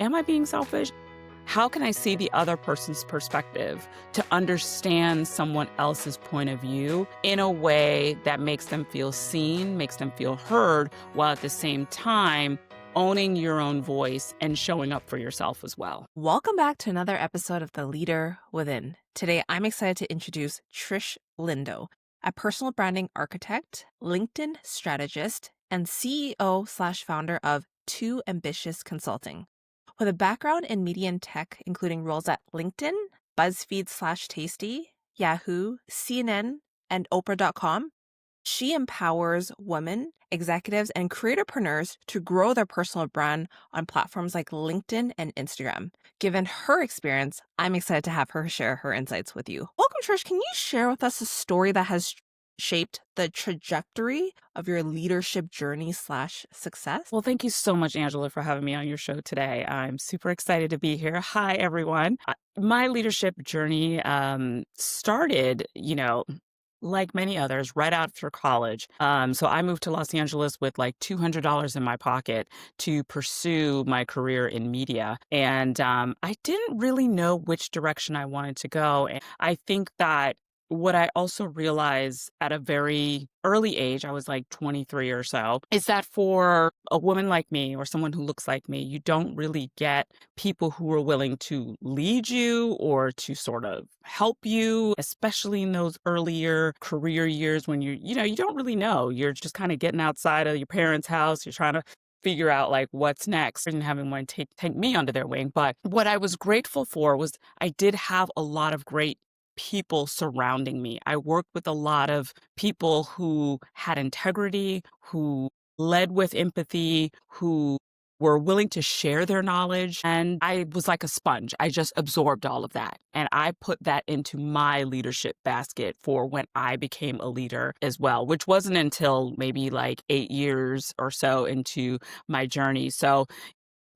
am I being selfish? How can I see the other person's perspective to understand someone else's point of view in a way that makes them feel seen, makes them feel heard, while at the same time owning your own voice and showing up for yourself as well? Welcome back to another episode of The Leader Within. Today, I'm excited to introduce Trish Lindo, a personal branding architect, LinkedIn strategist, and CEO/founder of Too Ambitious Consulting. With a background in media and tech, including roles at LinkedIn, BuzzFeed/Tasty, Yahoo, CNN, and Oprah.com, she empowers women, executives, and creatorpreneurs to grow their personal brand on platforms like LinkedIn and Instagram. Given her experience, I'm excited to have her share her insights with you. Welcome, Trish. Can you share with us a story that has shaped the trajectory of your leadership journey/success? Well, thank you so much, Angela, for having me on your show today. I'm super excited to be here. Hi, everyone. My leadership journey started, like many others, right after college. So I moved to Los Angeles with like $200 in my pocket to pursue my career in media. And I didn't really know which direction I wanted to go. And I think that what I also realized at a very early age, I was like 23 or so, is that for a woman like me or someone who looks like me, you don't really get people who are willing to lead you or to sort of help you, especially in those earlier career years when you don't really know. You're just kind of getting outside of your parents' house. You're trying to figure out like what's next and having one take me under their wing. But what I was grateful for was I did have a lot of great people surrounding me. I worked with a lot of people who had integrity, who led with empathy, who were willing to share their knowledge. And I was like a sponge. I just absorbed all of that. And I put that into my leadership basket for when I became a leader as well, which wasn't until maybe like 8 years or so into my journey. So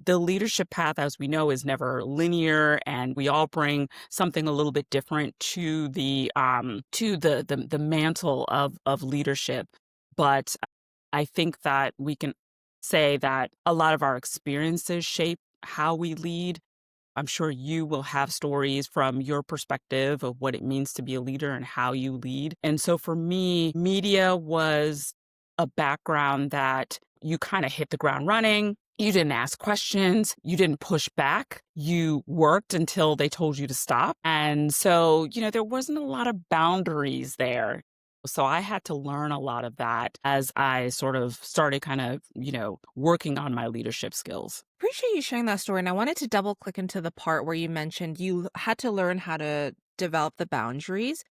the leadership path, as we know, is never linear, and we all bring something a little bit different to the mantle of leadership. But I think that we can say that a lot of our experiences shape how we lead. I'm sure you will have stories from your perspective of what it means to be a leader and how you lead. And so for me, media was a background that you kind of hit the ground running. You didn't ask questions. You didn't push back. You worked until they told you to stop. And so, there wasn't a lot of boundaries there. So I had to learn a lot of that as I sort of started kind of, working on my leadership skills. Appreciate you sharing that story. And I wanted to double click into the part where you mentioned you had to learn how to develop the boundaries.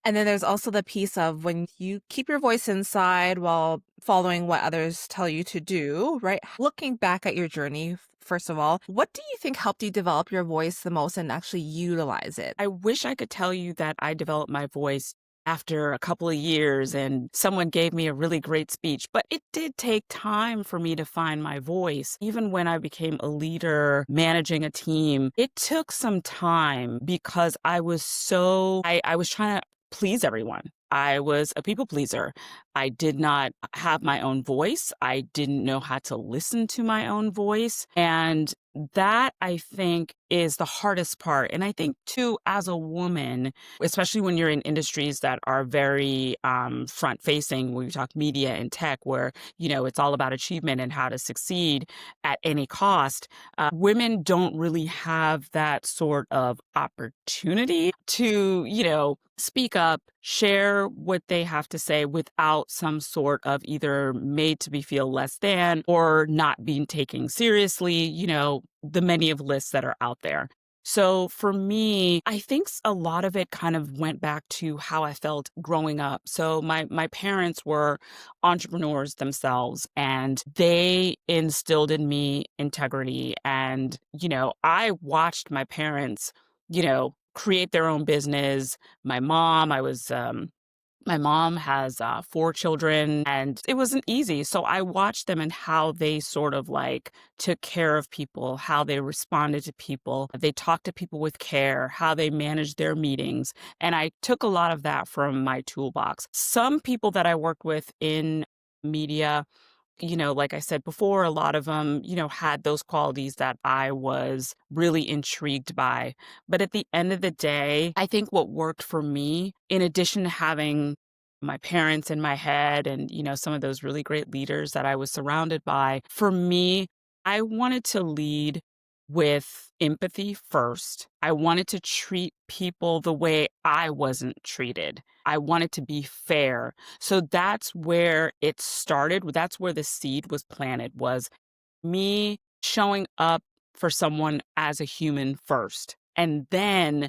And then there's also the piece of when you keep your voice inside while following what others tell you to do, right? Looking back at your journey, first of all, what do you think helped you develop your voice the most and actually utilize it? I wish I could tell you that I developed my voice after a couple of years and someone gave me a really great speech, but it did take time for me to find my voice. Even when I became a leader managing a team, it took some time because I was I was trying to please everyone. I was a people pleaser. I did not have my own voice. I didn't know how to listen to my own voice. And that, I think, is the hardest part. And I think, too, as a woman, especially when you're in industries that are very front facing, when we talk media and tech, where, it's all about achievement and how to succeed at any cost, women don't really have that sort of opportunity to, speak up, share what they have to say without some sort of either made to be feel less than or not being taken seriously, the many of lists that are out there. So for me, I think a lot of it kind of went back to how I felt growing up. So my parents were entrepreneurs themselves, and they instilled in me integrity. And, I watched my parents, create their own business. My mom has 4 children, and it wasn't easy. So I watched them and how they sort of like took care of people, how they responded to people. They talked to people with care, how they managed their meetings. And I took a lot of that from my toolbox. Some people that I worked with in media, Like I said before, a lot of them, had those qualities that I was really intrigued by. But at the end of the day, I think what worked for me, in addition to having my parents in my head and, some of those really great leaders that I was surrounded by, for me, I wanted to lead with empathy first. I wanted to treat people the way I wasn't treated. I wanted to be fair. So that's where it started. That's where the seed was planted, was me showing up for someone as a human first. And then,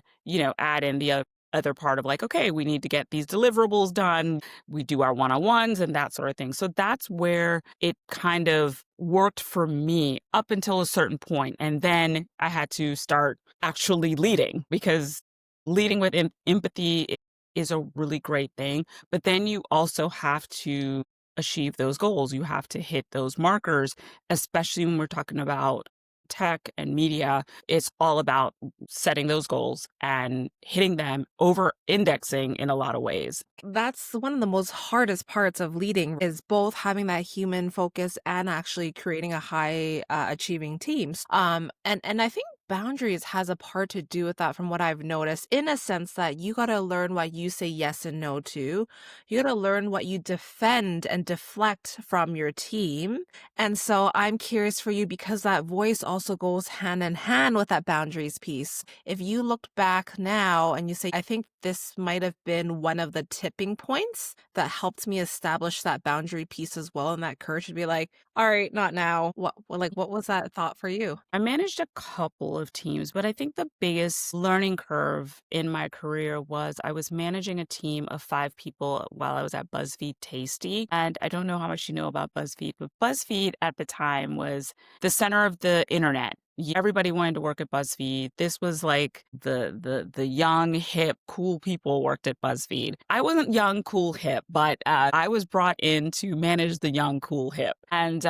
add in the other part of like, okay, we need to get these deliverables done. We do our one-on-ones and that sort of thing. So that's where it kind of worked for me up until a certain point. And then I had to start actually leading, because leading with empathy is a really great thing. But then you also have to achieve those goals. You have to hit those markers, especially when we're talking about tech and media. It's all about setting those goals and hitting them, over indexing in a lot of ways. That's one of the most hardest parts of leading, is both having that human focus and actually creating a high achieving teams. And I think boundaries has a part to do with that, from what I've noticed, in a sense that you got to learn what you say yes and no to. You got to learn what you defend and deflect from your team. And so I'm curious for you, because that voice also goes hand in hand with that boundaries piece. If you looked back now and you say, I think this might have been one of the tipping points that helped me establish that boundary piece as well, and that courage to be like, all right, not now. What was that thought for you? I managed a couple of teams, but I think the biggest learning curve in my career was I was managing a team of 5 people while I was at BuzzFeed Tasty. And I don't know how much you know about BuzzFeed, but BuzzFeed at the time was the center of the internet. Everybody wanted to work at BuzzFeed. This was like the young, hip, cool people worked at BuzzFeed. I wasn't young, cool, hip, but I was brought in to manage the young, cool, hip. And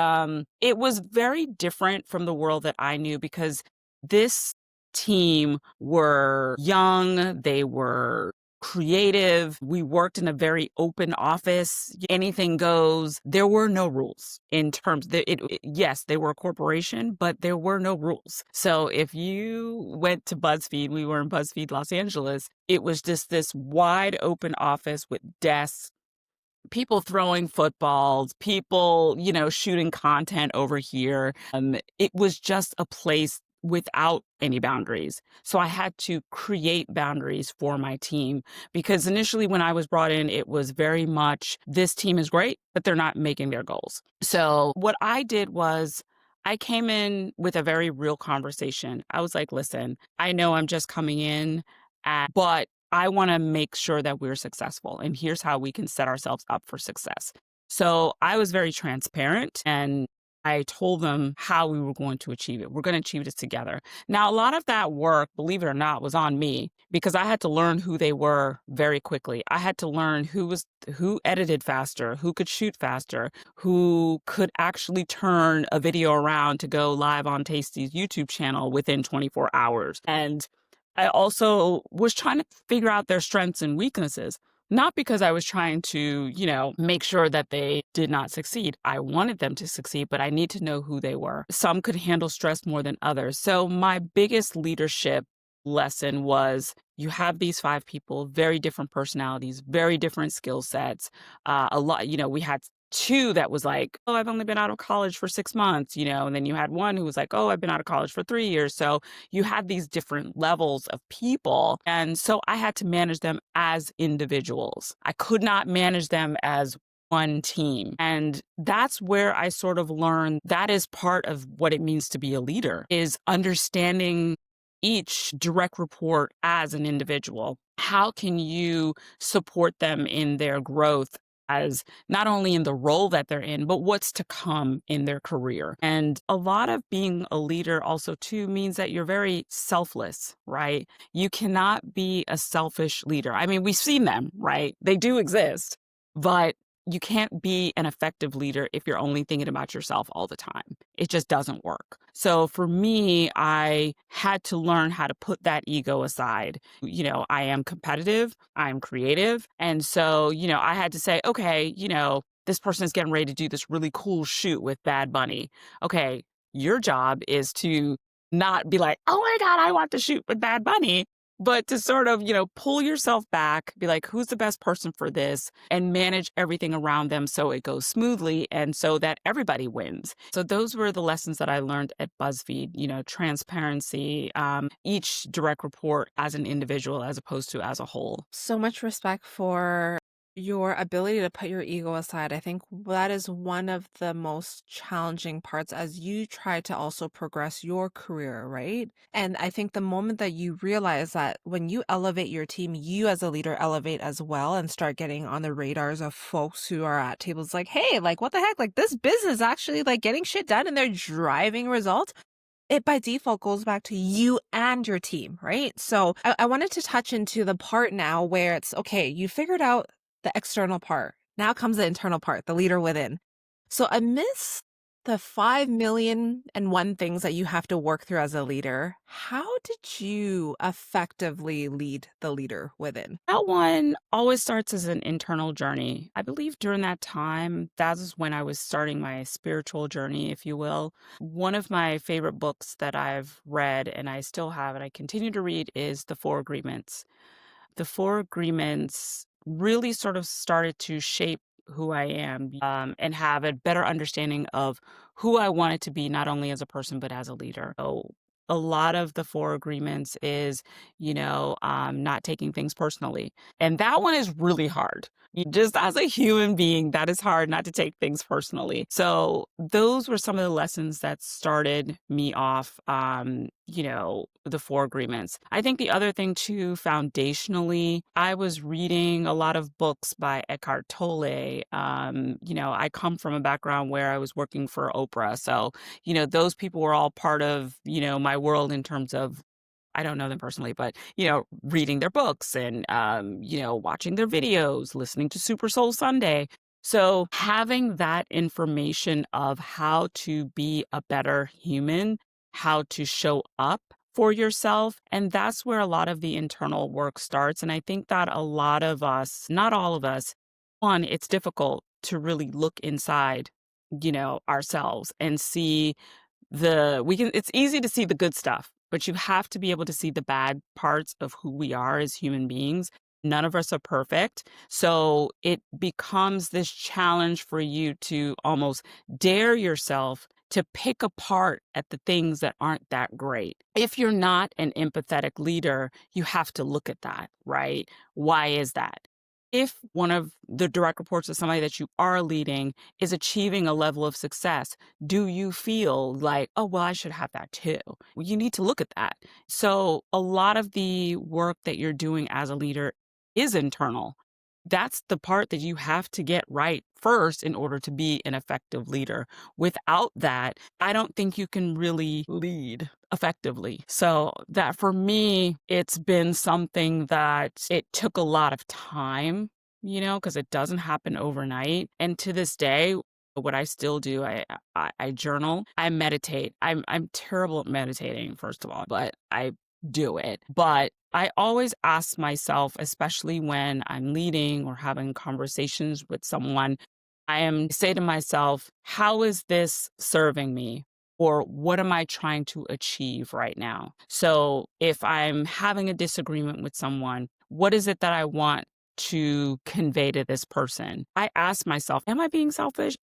it was very different from the world that I knew, because this team were young, they were creative. We worked in a very open office. Anything goes. There were no rules in terms that yes, they were a corporation, but there were no rules. So if you went to BuzzFeed, we were in BuzzFeed Los Angeles, it was just this wide open office with desks, people throwing footballs, people, shooting content over here. It was just a place without any boundaries. So I had to create boundaries for my team, because initially when I was brought in, it was very much, this team is great, but they're not making their goals. So what I did was, I came in with a very real conversation. I was like, listen, I know I'm just coming in, but I want to make sure that we're successful. And here's how we can set ourselves up for success. So I was very transparent, and I told them how we were going to achieve it. We're going to achieve this together. Now, a lot of that work, believe it or not, was on me, because I had to learn who they were very quickly. I had to learn who edited faster, who could shoot faster, who could actually turn a video around to go live on Tasty's YouTube channel within 24 hours. And I also was trying to figure out their strengths and weaknesses, not because I was trying to, make sure that they did not succeed. I wanted them to succeed, but I need to know who they were. Some could handle stress more than others. So my biggest leadership lesson was, you have these 5 people, very different personalities, very different skill sets. A lot, we had 2 that was like, oh, I've only been out of college for 6 months, and then you had one who was like, oh, I've been out of college for 3 years. So you had these different levels of people. And so I had to manage them as individuals. I could not manage them as one team. And that's where I sort of learned that is part of what it means to be a leader, is understanding each direct report as an individual. How can you support them in their growth, as not only in the role that they're in, but what's to come in their career? And a lot of being a leader also too means that you're very selfless, right? You cannot be a selfish leader. I mean, we've seen them, right? They do exist, but you can't be an effective leader if you're only thinking about yourself all the time. It just doesn't work. So for me, I had to learn how to put that ego aside. I am competitive, I'm creative. And so, I had to say, okay, this person is getting ready to do this really cool shoot with Bad Bunny. Okay, your job is to not be like, "Oh my god, I want to shoot with Bad Bunny," but to sort of, pull yourself back, be like, "Who's the best person for this?" and manage everything around them so it goes smoothly and so that everybody wins. So those were the lessons that I learned at BuzzFeed, transparency, each direct report as an individual as opposed to as a whole. So much respect for your ability to put your ego aside. I think that is one of the most challenging parts as you try to also progress your career, right? And I think the moment that you realize that when you elevate your team, you as a leader elevate as well and start getting on the radars of folks who are at tables like, hey, like what the heck? Like this business actually like getting shit done and they're driving results. It by default goes back to you and your team, right? So I wanted to touch into the part now where it's okay, you figured out the external part. Now comes the internal part, the leader within. So amidst the 5,000,001 things that you have to work through as a leader, how did you effectively lead the leader within? That one always starts as an internal journey. I believe during that time, that is when I was starting my spiritual journey, if you will. One of my favorite books that I've read, and I still have, and I continue to read, is The Four Agreements. The Four Agreements really sort of started to shape who I am, and have a better understanding of who I wanted to be, not only as a person, but as a leader. So a lot of the Four Agreements is, not taking things personally. And that one is really hard. Just as a human being, that is hard not to take things personally. So those were some of the lessons that started me off, the Four Agreements. I think the other thing too, foundationally, I was reading a lot of books by Eckhart Tolle. I come from a background where I was working for Oprah. So, those people were all part of, my world in terms of I don't know them personally, but, reading their books and, watching their videos, listening to Super Soul Sunday. So having that information of how to be a better human, how to show up for yourself, and that's where a lot of the internal work starts. And I think that a lot of us, not all of us, one, it's difficult to really look inside, ourselves and see it's easy to see the good stuff, but you have to be able to see the bad parts of who we are as human beings. None of us are perfect. So it becomes this challenge for you to almost dare yourself to pick apart at the things that aren't that great. If you're not an empathetic leader, you have to look at that, right? Why is that? If one of the direct reports of somebody that you are leading is achieving a level of success, do you feel like, oh, well, I should have that too? Well, you need to look at that. So, a lot of the work that you're doing as a leader is internal. That's the part that you have to get right first in order to be an effective leader. Without that, I don't think you can really lead effectively. So that for me, it's been something that it took a lot of time, because it doesn't happen overnight. And to this day, what I still do, I journal, I meditate. I'm terrible at meditating, first of all, but I do it. But I always ask myself, especially when I'm leading or having conversations with someone, say to myself, how is this serving me? Or what am I trying to achieve right now? So if I'm having a disagreement with someone, what is it that I want to convey to this person? I ask myself, am I being selfish?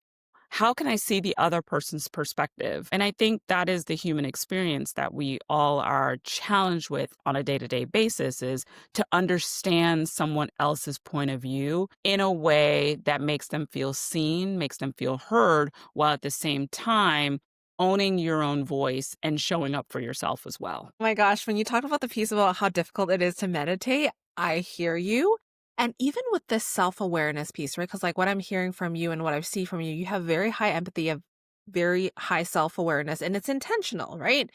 How can I see the other person's perspective? And I think that is the human experience that we all are challenged with on a day-to-day basis, is to understand someone else's point of view in a way that makes them feel seen, makes them feel heard, while at the same time owning your own voice and showing up for yourself as well. Oh my gosh, when you talked about the piece about how difficult it is to meditate, I hear you. And even with this self-awareness piece, right? Because like what I'm hearing from you and what I see from you, you have very high empathy, you have very high self-awareness, and it's intentional, right?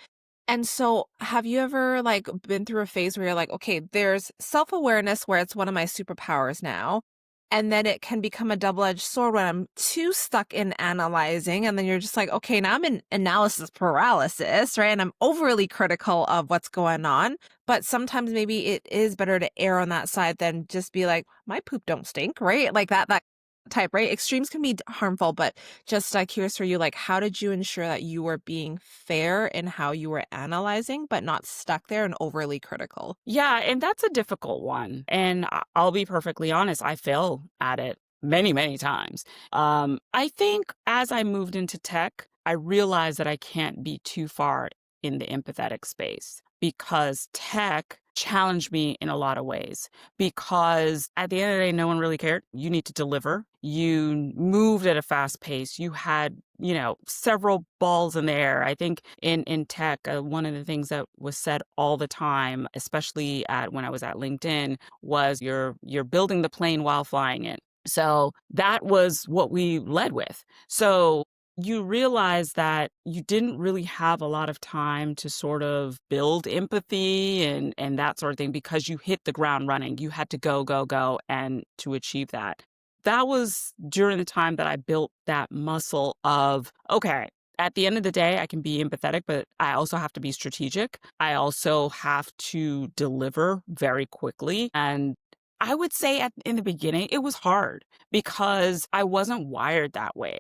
And so have you ever like been through a phase where you're like, okay, there's self-awareness where it's one of my superpowers now. And then it can become a double-edged sword when I'm too stuck in analyzing. And then you're just like, okay, now I'm in analysis paralysis, right? And I'm overly critical of what's going on. But sometimes maybe it is better to err on that side than just be like, my poop don't stink, right? Like that type, right? Extremes can be harmful, but just curious for you, like, how did you ensure that you were being fair in how you were analyzing, but not stuck there and overly critical? Yeah, and that's a difficult one. And I'll be perfectly honest, I fail at it many, many times. I think as I moved into tech, I realized that I can't be too far in the empathetic space because tech challenged me in a lot of ways. Because at the end of the day, no one really cared. You need to deliver. You moved at a fast pace. You had, several balls in the air. I think in tech, one of the things that was said all the time, especially at when I was at LinkedIn, was you're building the plane while flying it. So that was what we led with. So you realize that you didn't really have a lot of time to sort of build empathy and that sort of thing because you hit the ground running. You had to go, go, go, and to achieve that. That was during the time that I built that muscle of, okay, at the end of the day, I can be empathetic, but I also have to be strategic. I also have to deliver very quickly. And I would say in the beginning, it was hard because I wasn't wired that way,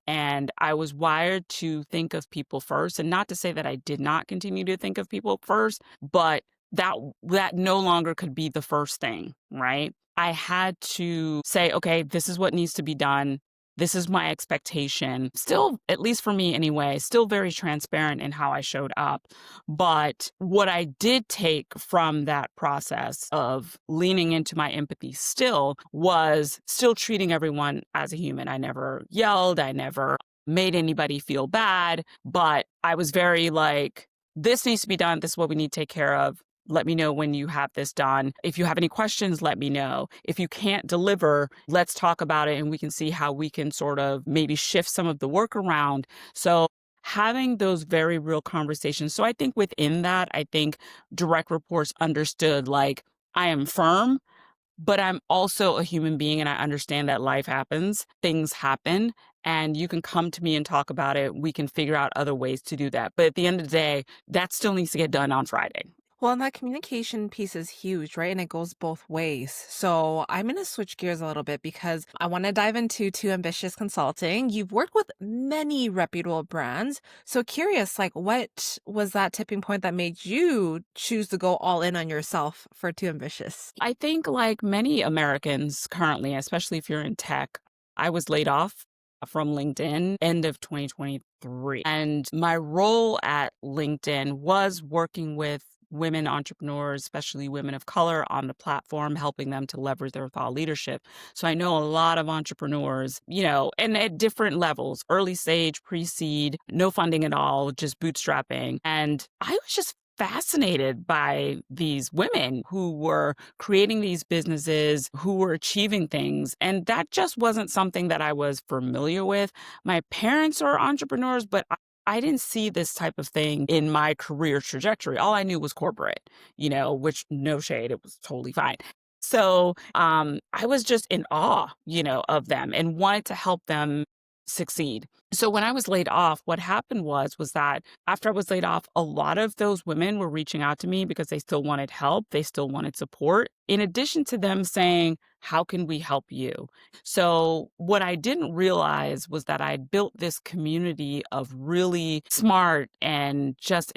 and I was wired to think of people first. And not to say that I did not continue to think of people first, but that no longer could be the first thing, right? I had to say, okay, this is what needs to be done. This is my expectation. Still, at least for me anyway, still very transparent in how I showed up. But what I did take from that process of leaning into my empathy still was still treating everyone as a human. I never yelled. I never made anybody feel bad, but I was very like, this needs to be done. This is what we need to take care of. Let me know when you have this done. If you have any questions, let me know. If you can't deliver, let's talk about it and we can see how we can sort of maybe shift some of the work around. So having those very real conversations. So I think within that, I think direct reports understood like I am firm, but I'm also a human being and I understand that life happens, things happen, and you can come to me and talk about it. We can figure out other ways to do that. But at the end of the day, that still needs to get done on Friday. Well, and that communication piece is huge, right? And it goes both ways. So I'm going to switch gears a little bit because I want to dive into Too Ambitious Consulting. You've worked with many reputable brands. So curious, like what was that tipping point that made you choose to go all in on yourself for Too Ambitious? I think, like many Americans currently, especially if you're in tech, I was laid off from LinkedIn end of 2023. And my role at LinkedIn was working with women entrepreneurs, especially women of color on the platform, helping them to leverage their thought leadership. So I know a lot of entrepreneurs, and at different levels, early stage, pre-seed, no funding at all, just bootstrapping. And I was just fascinated by these women who were creating these businesses, who were achieving things. And that just wasn't something that I was familiar with. My parents are entrepreneurs, but I didn't see this type of thing in my career trajectory. All I knew was corporate, which no shade, it was totally fine. So I was just in awe, of them and wanted to help them succeed. So when I was laid off, what happened was that after I was laid off, a lot of those women were reaching out to me because they still wanted help. They still wanted support. In addition to them saying, how can we help you? So what I didn't realize was that I built this community of really smart and just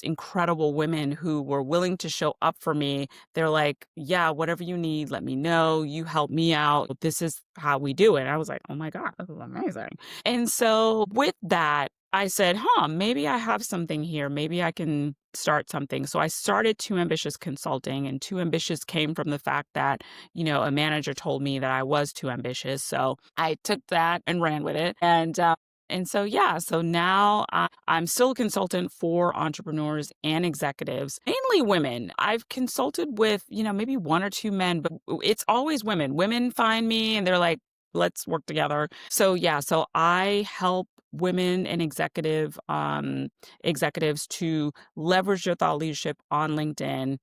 incredible women who were willing to show up for me. They're like, yeah, whatever you need, let me know. You help me out. This is how we do it. I was like, oh my God, this is amazing. And so with that, I said, maybe I have something here. Maybe I can start something. So I started Too Ambitious Consulting, and Too Ambitious came from the fact that, a manager told me that I was too ambitious. So I took that and ran with it. And so, yeah, so now I'm still a consultant for entrepreneurs and executives, mainly women. I've consulted with, maybe one or two men, but it's always women. Women find me and they're like, let's work together. So yeah, so I help women and executives to leverage their thought leadership on LinkedIn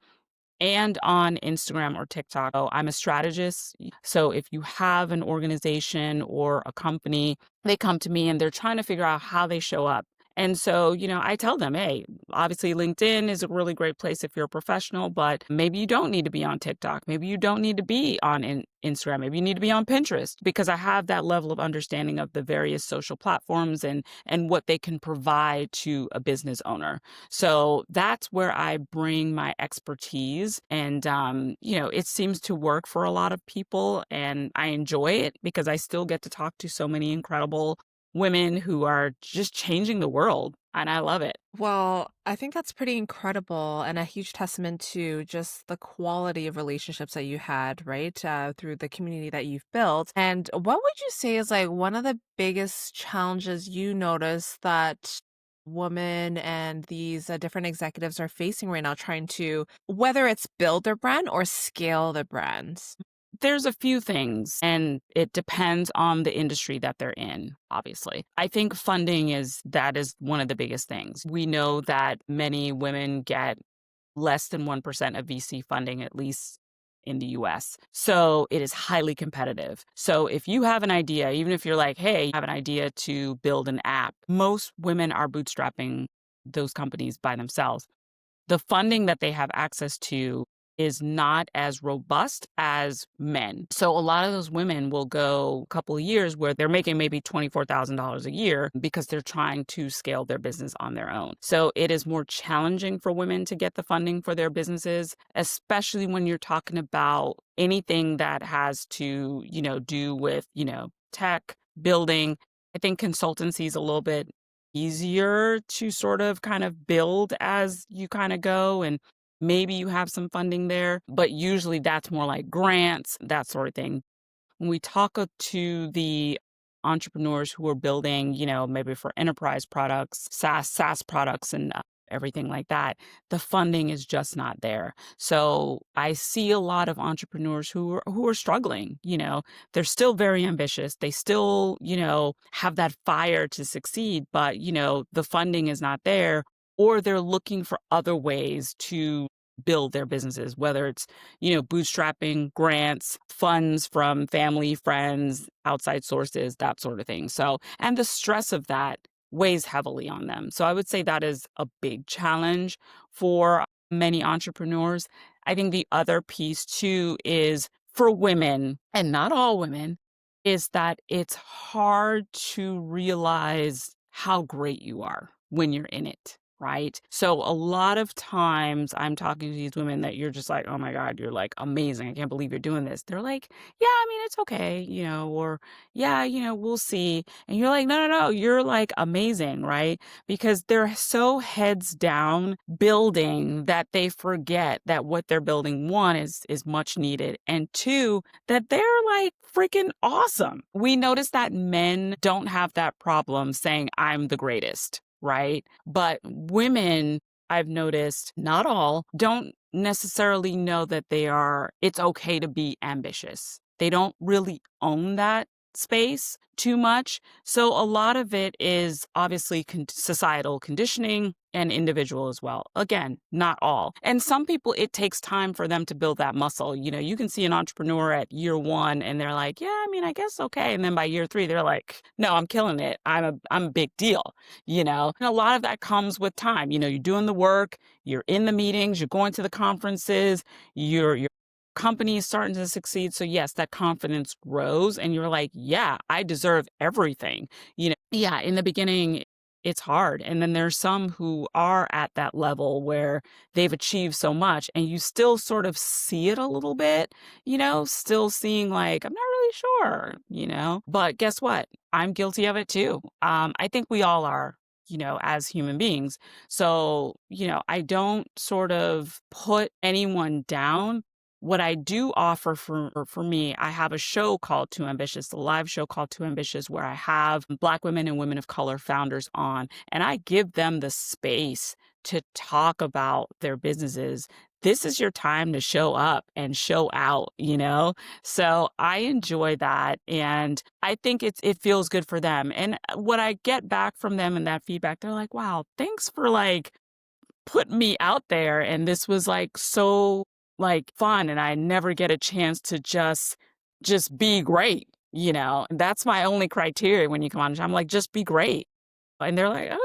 and on Instagram or TikTok. So I'm a strategist. So if you have an organization or a company, they come to me and they're trying to figure out how they show up. And so, I tell them, hey, obviously LinkedIn is a really great place if you're a professional, but maybe you don't need to be on TikTok. Maybe you don't need to be on Instagram. Maybe you need to be on Pinterest, because I have that level of understanding of the various social platforms and what they can provide to a business owner. So that's where I bring my expertise. And, it seems to work for a lot of people. And I enjoy it because I still get to talk to so many incredible women who are just changing the world. And I love it. Well, I think that's pretty incredible and a huge testament to just the quality of relationships that you had, right? Through the community that you've built. And what would you say is like one of the biggest challenges you notice that women and these different executives are facing right now, trying to, whether it's build their brand or scale their brands? There's a few things, and it depends on the industry that they're in, obviously. I think funding is one of the biggest things. We know that many women get less than 1% of VC funding, at least in the US. So it is highly competitive. So if you have an idea, even if you're like, hey, I have an idea to build an app, most women are bootstrapping those companies by themselves. The funding that they have access to is not as robust as men. So a lot of those women will go a couple of years where they're making maybe $24,000 a year because they're trying to scale their business on their own. So it is more challenging for women to get the funding for their businesses, especially when you're talking about anything that has to, do with, tech, building. I think consultancy is a little bit easier to sort of kind of build as you kind of go, and maybe you have some funding there, but usually that's more like grants, that sort of thing. When we talk to the entrepreneurs who are building, maybe for enterprise products, SaaS products, and everything like that, the funding is just not there. So I see a lot of entrepreneurs who are struggling. They're still very ambitious. They still, have that fire to succeed, but the funding is not there, or they're looking for other ways to build their businesses, whether it's, bootstrapping, grants, funds from family, friends, outside sources, that sort of thing. So, and the stress of that weighs heavily on them. So I would say that is a big challenge for many entrepreneurs. I think the other piece too is for women, and not all women, is that it's hard to realize how great you are when you're in it. Right. So a lot of times I'm talking to these women that you're just like, oh my God, you're like amazing. I can't believe you're doing this. They're like, yeah, I mean, it's okay, or yeah, we'll see. And you're like, no, no, no, you're like amazing. Right. Because they're so heads down building that they forget that what they're building, one, is much needed. And two, that they're like freaking awesome. We notice that men don't have that problem saying, I'm the greatest. Right. But women, I've noticed, not all, don't necessarily know that it's okay to be ambitious. They don't really own that space too much. So a lot of it is obviously societal conditioning and individual as well. Again, not all. And some people, it takes time for them to build that muscle. You can see an entrepreneur at year one and they're like, yeah, I mean, I guess okay. And then by year three, they're like, no, I'm killing it. I'm a big deal, And a lot of that comes with time. You're doing the work, you're in the meetings, you're going to the conferences, you're company is starting to succeed. So yes, that confidence grows and you're like, yeah, I deserve everything. Yeah, in the beginning, it's hard. And then there's some who are at that level where they've achieved so much and you still sort of see it a little bit, still seeing like, I'm not really sure. But guess what? I'm guilty of it too. I think we all are. As human beings. So, I don't sort of put anyone down. What I do offer for me, I have a show called Too Ambitious, a live show called Too Ambitious, where I have Black women and women of color founders on, and I give them the space to talk about their businesses. This is your time to show up and show out. So I enjoy that. And I think it feels good for them. And what I get back from them and that feedback, they're like, wow, thanks for like putting me out there. And this was like so like fun. And I never get a chance to just be great. And that's my only criteria when you come on. I'm like, just be great. And they're like, okay.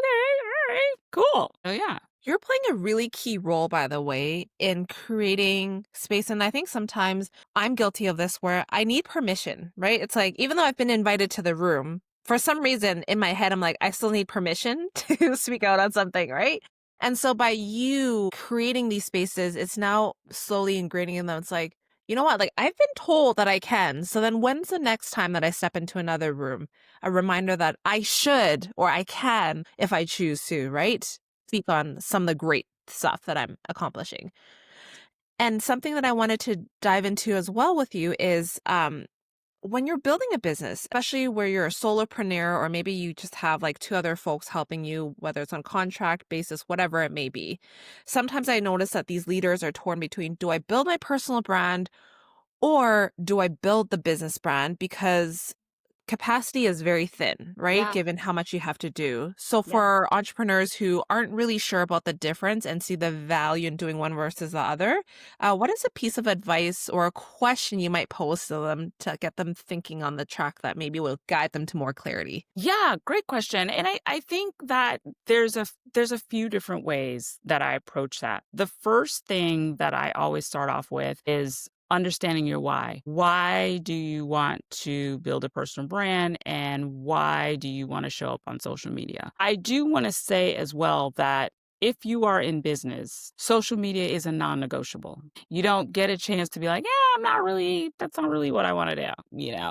Cool. Oh, yeah. You're playing a really key role, by the way, in creating space. And I think sometimes I'm guilty of this where I need permission, right? It's like, even though I've been invited to the room, for some reason in my head, I'm like, I still need permission to speak out on something, right? And so by you creating these spaces, it's now slowly ingraining in them. It's like, you know what? Like, I've been told that I can. So then when's the next time that I step into another room? A reminder that I should or I can if I choose to, right? Speak on some of the great stuff that I'm accomplishing. And something that I wanted to dive into as well with you is when you're building a business, especially where you're a solopreneur or maybe you just have like two other folks helping you, whether it's on contract basis, whatever it may be. Sometimes I notice that these leaders are torn between, do I build my personal brand or do I build the business brand? Because capacity is very thin, right? Yeah. Given how much you have to do. So Yeah. for entrepreneurs who aren't really sure about the difference and see the value in doing one versus the other, what is a piece of advice or a question you might pose to them to get them thinking on the track that maybe will guide them to more clarity? Yeah, great question. And I think that there's a few different ways that I approach that. The first thing that I always start off with is understanding your why. Why do you want to build a personal brand and why do you want to show up on social media? I do want to say as well that if you are in business, social media is a non-negotiable. You don't get a chance to be like, yeah, that's not really what I want to do.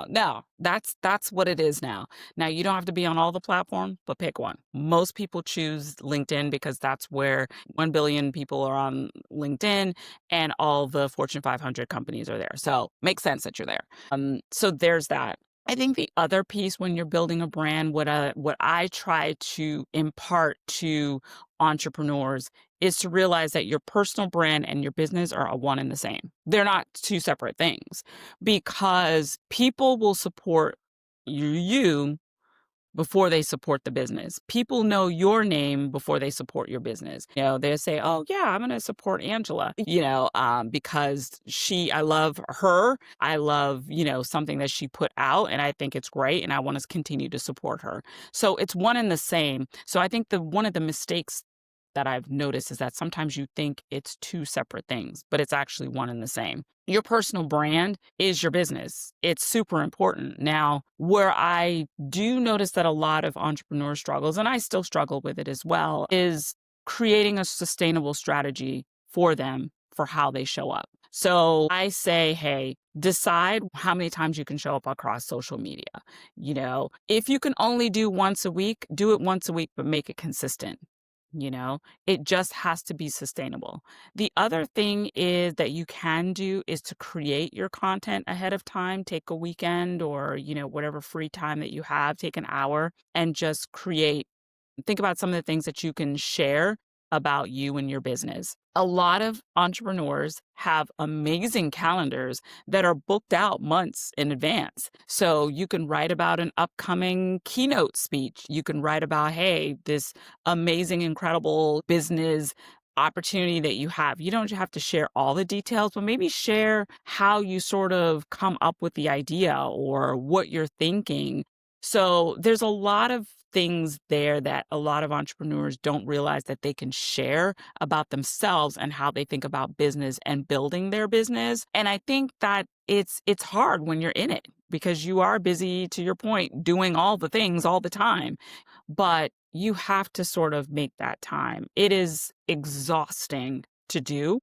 No, that's what it is now. Now, you don't have to be on all the platforms, but pick one. Most people choose LinkedIn because that's where 1 billion people are on LinkedIn and all the Fortune 500 companies are there. So makes sense that you're there. So there's that. I think the other piece when you're building a brand, what I try to impart to entrepreneurs is to realize that your personal brand and your business are a one and the same. They're not two separate things because people will support you before they support the business. People know your name before they support your business. They say, "Oh yeah, I'm going to support Angela," because I love her. I love, something that she put out and I think it's great and I want to continue to support her. So it's one and the same. So I think one of the mistakes that I've noticed is that sometimes you think it's two separate things, but it's actually one and the same. Your personal brand is your business. It's super important. Now, where I do notice that a lot of entrepreneurs struggles, and I still struggle with it as well, is creating a sustainable strategy for them for how they show up. So I say, hey, decide how many times you can show up across social media. If you can only do once a week, do it once a week, but make it consistent. It just has to be sustainable. The other thing is that you can do is to create your content ahead of time. Take a weekend or, whatever free time that you have, take an hour and just create. Think about some of the things that you can share about you and your business. A lot of entrepreneurs have amazing calendars that are booked out months in advance. So you can write about an upcoming keynote speech. You can write about, hey, this amazing, incredible business opportunity that you have. You don't have to share all the details, but maybe share how you sort of come up with the idea or what you're thinking. So there's a lot of things there that a lot of entrepreneurs don't realize that they can share about themselves and how they think about business and building their business. And I think that it's hard when you're in it because you are busy, to your point, doing all the things all the time. But you have to sort of make that time. It is exhausting to do,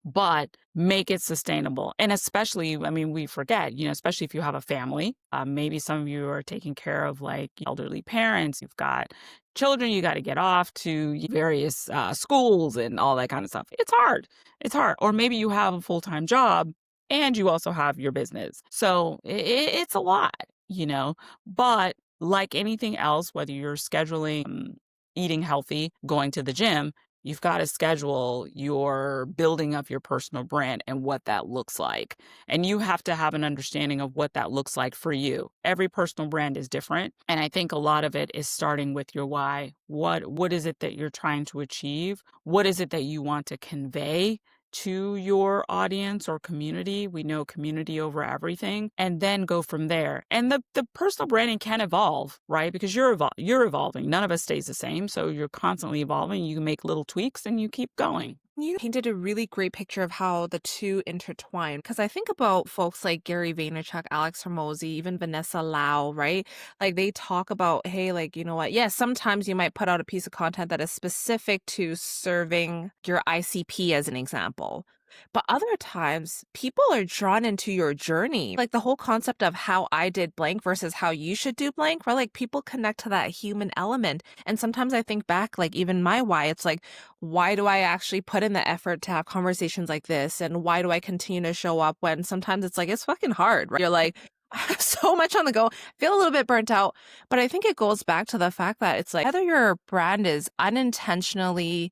but make it sustainable. And especially, I mean, we forget, especially if you have a family, maybe some of you are taking care of like elderly parents, you've got children, you got to get off to various schools and all that kind of stuff. It's hard. It's hard. Or maybe you have a full-time job and you also have your business. So it's a lot, but like anything else, whether you're scheduling, eating healthy, going to the gym, you've got to schedule your building of your personal brand and what that looks like. And you have to have an understanding of what that looks like for you. Every personal brand is different. And I think a lot of it is starting with your why. What is it that you're trying to achieve? What is it that you want to convey to your audience or community. We know community over everything, and then go from there. And the personal branding can evolve, right? Because you're evolving. None of us stays the same, so you're constantly evolving. You can make little tweaks and you keep going. You painted a really great picture of how the two intertwine. Because I think about folks like Gary Vaynerchuk, Alex Hormozy, even Vanessa Lau, right? Like they talk about, hey, like, you know what? Yes, sometimes you might put out a piece of content that is specific to serving your ICP as an example. But other times, people are drawn into your journey. Like the whole concept of how I did blank versus how you should do blank, right? Like people connect to that human element. And sometimes I think back, like even my why, it's like, why do I actually put in the effort to have conversations like this? And why do I continue to show up when sometimes it's like, it's fucking hard, right? You're like, I have so much on the go, feel a little bit burnt out. But I think it goes back to the fact that it's like, whether your brand is unintentionally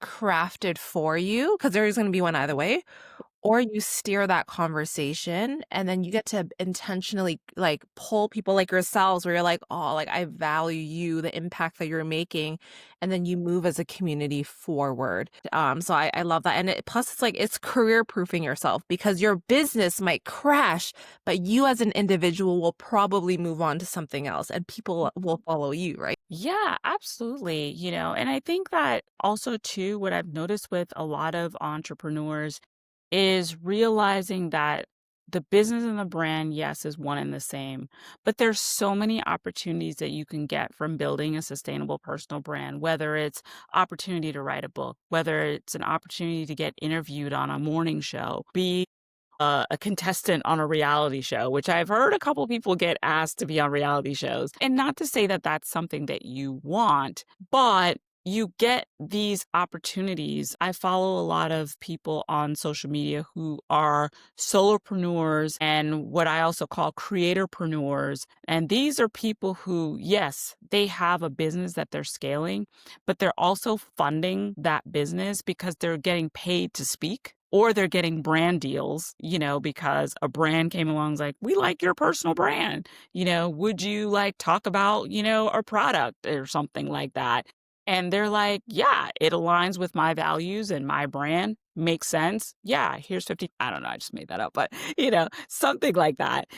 crafted for you, because there is going to be one either way, or you steer that conversation and then you get to intentionally like pull people like yourselves where you're like, oh, like I value you, the impact that you're making. And then you move as a community forward. So I love that. And plus it's like, it's career proofing yourself because your business might crash, but you as an individual will probably move on to something else and people will follow you, right? Yeah, absolutely. And I think that also too, what I've noticed with a lot of entrepreneurs is realizing that the business and the brand, yes, is one and the same, but there's so many opportunities that you can get from building a sustainable personal brand, whether it's opportunity to write a book, whether it's an opportunity to get interviewed on a morning show, be a contestant on a reality show, which I've heard a couple people get asked to be on reality shows. And not to say that that's something that you want, but you get these opportunities. I follow a lot of people on social media who are solopreneurs and what I also call creatorpreneurs. And these are people who, yes, they have a business that they're scaling, but they're also funding that business because they're getting paid to speak or they're getting brand deals, because a brand came along and was like, we like your personal brand. Would you like talk about, our product or something like that? And they're like, yeah, it aligns with my values and my brand. Makes sense. Yeah, here's 50. I don't know. I just made that up, but, something like that,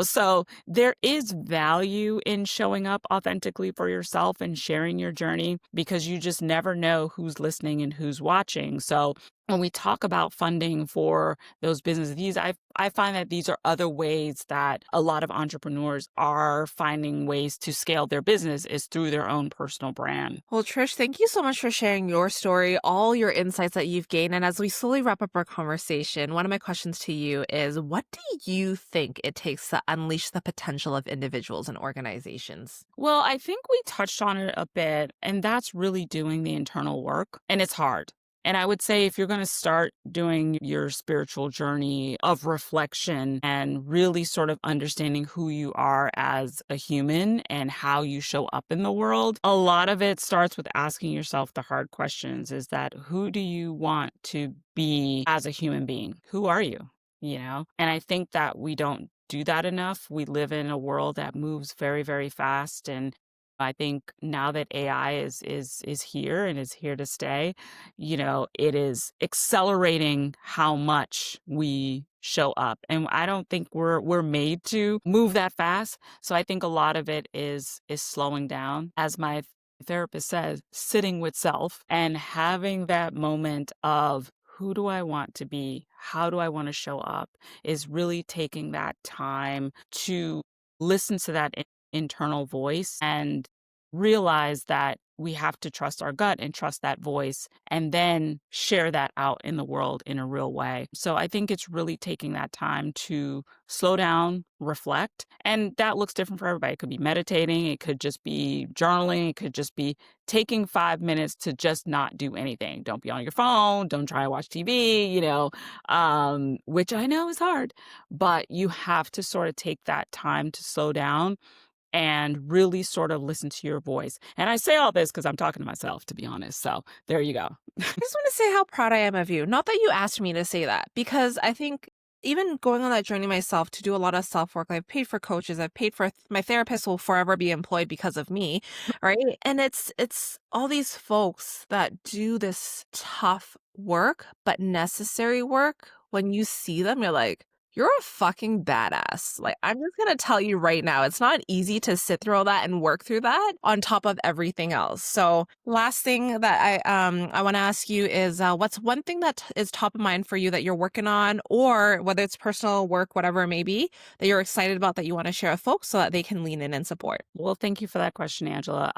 so there is value in showing up authentically for yourself and sharing your journey because you just never know who's listening and who's watching. So when we talk about funding for those businesses, I find that these are other ways that a lot of entrepreneurs are finding ways to scale their business is through their own personal brand. Well, Trish, thank you so much for sharing your story, all your insights that you've gained. And as we slowly wrap up our conversation, one of my questions to you is what do you think it takes to unleash the potential of individuals and organizations? Well, I think we touched on it a bit, and that's really doing the internal work, and it's hard. And I would say if you're going to start doing your spiritual journey of reflection and really sort of understanding who you are as a human and how you show up in the world, a lot of it starts with asking yourself the hard questions is that who do you want to be as a human being? Who are you? And I think that we don't do that enough. We live in a world that moves very, very fast. And I think now that AI is here and is here to stay, it is accelerating how much we show up. And I don't think we're made to move that fast. So I think a lot of it is slowing down. As my therapist says, sitting with self and having that moment of who do I want to be? How do I want to show up? Is really taking that time to listen to that internal voice and realize that we have to trust our gut and trust that voice and then share that out in the world in a real way. So I think it's really taking that time to slow down, reflect, and that looks different for everybody. It could be meditating, it could just be journaling, it could just be taking 5 minutes to just not do anything. Don't be on your phone, don't try to watch TV, which I know is hard, but you have to sort of take that time to slow down and really sort of listen to your voice. And I say all this because I'm talking to myself, to be honest. So there you go. I just want to say how proud I am of you. Not that you asked me to say that, because I think even going on that journey myself to do a lot of self work, I've paid for coaches, I've paid for my therapist will forever be employed because of me, right? And it's all these folks that do this tough work, but necessary work, when you see them, you're like, you're a fucking badass. Like, I'm just gonna tell you right now, it's not easy to sit through all that and work through that on top of everything else. So, last thing that I want to ask you is, what's one thing that is top of mind for you that you're working on, or whether it's personal work, whatever it may be, that you're excited about that you want to share with folks so that they can lean in and support? Well, thank you for that question, Angela.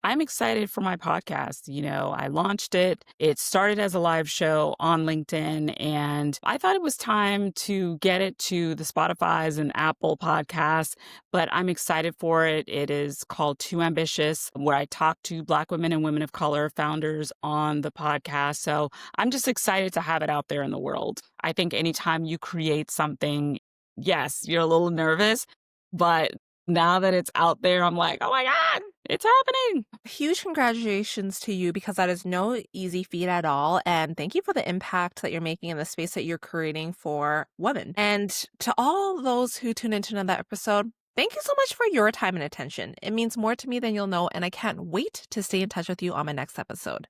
I'm excited for my podcast. I launched it. It started as a live show on LinkedIn, and I thought it was time to get it to the Spotify's and Apple podcasts, but I'm excited for it. It is called Too Ambitious, where I talk to Black women and women of color founders on the podcast. So I'm just excited to have it out there in the world. I think anytime you create something, yes, you're a little nervous, but now that it's out there, I'm like, "Oh my god, it's happening." Huge congratulations to you because that is no easy feat at all. And thank you for the impact that you're making in the space that you're creating for women. And to all those who tune into another episode, thank you so much for your time and attention. It means more to me than you'll know. And I can't wait to stay in touch with you on my next episode.